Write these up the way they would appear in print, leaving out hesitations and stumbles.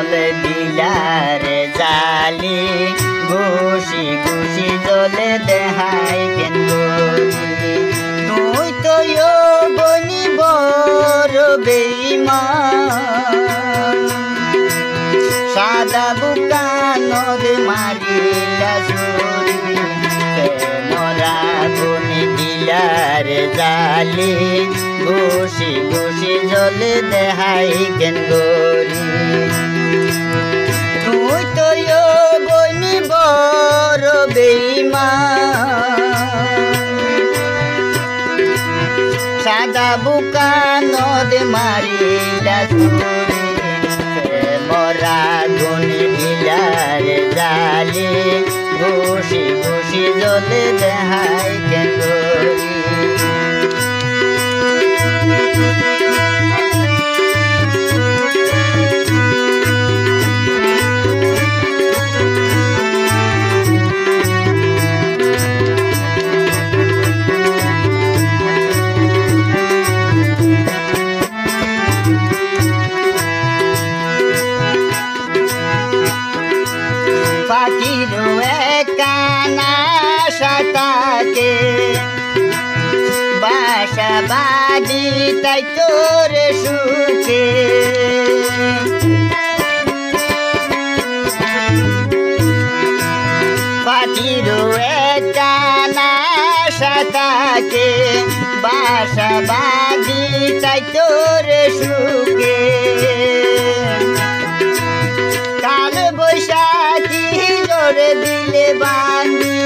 জলে দিলারে জালি ঘুষি ঘুষি জলে দেহাই কেন তুই তো বনি বড় বেঈমান সাদা বুকা নদে মারিলা ছুরি মরা গুনি দিলারে জালি ঘুষি ঘুষি জলে দেহাই কেন গরি তুই তো বনি বড় বেঈমান সাদা বুকা নদে মারিলা ছুরি মরা গুনি দিলারে জালি ঘুষি ঘুষি জলে দেহাই কেন গরি পাখিরও কানা সাতাকে বাসা বাদি তাই তোর সুখে পাখিরও কানা সাতাকে বাসা বাদি তাই তোর সুখে কাল বৈশাখী জোরে দিলে বাঁধি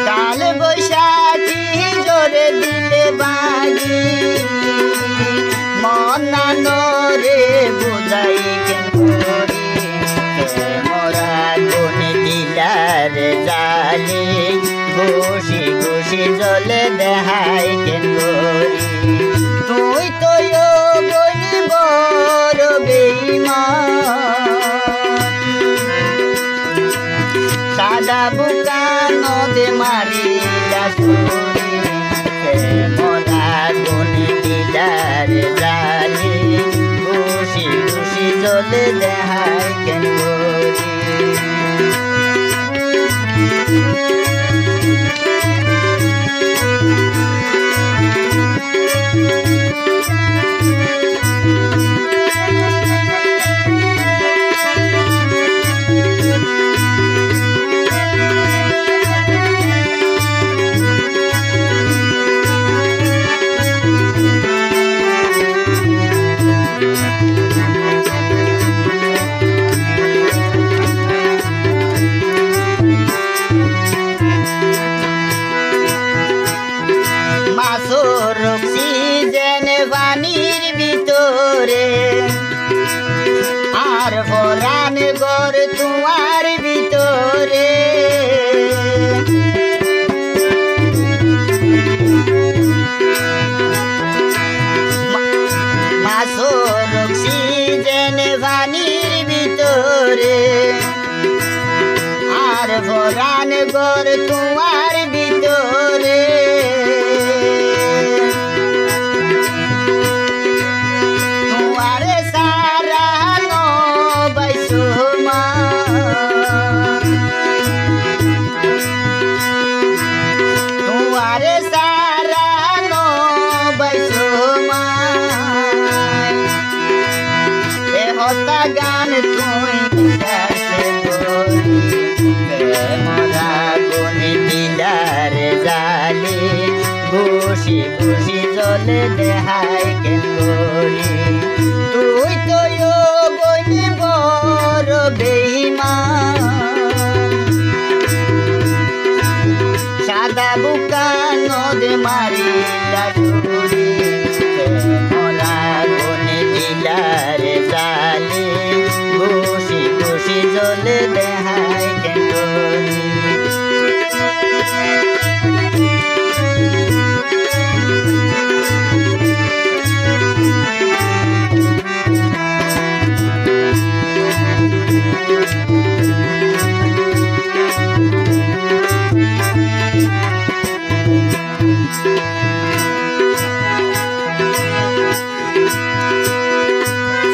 কাল বৈশাখী জোরে দিলে বাঁধি মনানো রে বুঝাই কেন মরা গুনি দিলারে জালি ঘুষি ঘুষি জলে দেহাই কেন তুই তো বনি বড় বেঈমান সাদা বুকা নদে মারিলা ছুরি মরা গুনি দিলারে জালি ঘুষি ঘুষি জলে দেহাই কেন মাছর অক্সিজেন পানির ভিতরে আর ভরান গর তোমার ভিতরে মাছর অক্সিজেন পানির ভিতরে আর ভরান গর তোমার ভিতরে গান তুই মরা গুনি দিলারে জালি ঘুষি ঘুষি জলে দেহাই কেন গরি তুই তো বনি বড় বেঈমান সাদা বুকা নদে মারিলা ছুরি মরা গুনি দিলারে জালি ঘুষি ঘুষি জলে দেহাই কেন গরি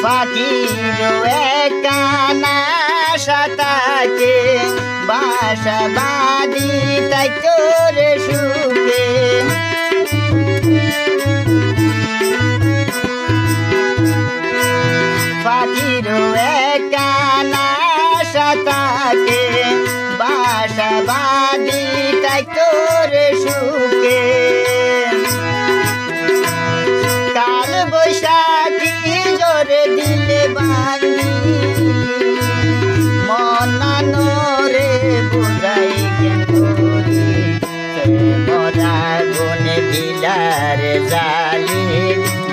ফাকির কানা সাতাকে বাসা বাদি তাই তোর সুখে ফাকির কানা সাতাকে বাসা বাদি তাই তোর সুখে কাল বৈশাখী জোরে দিলে বাঙি মনানোরে বুঝাই কেন মরা গুনে দিলার জালি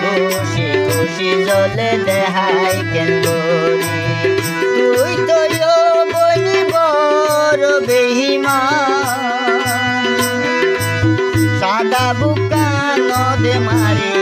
খুশি খুশি জলে দেহাই কেন তুই তো বনি বড় বেহিমান সাদা বুকা নদে মারে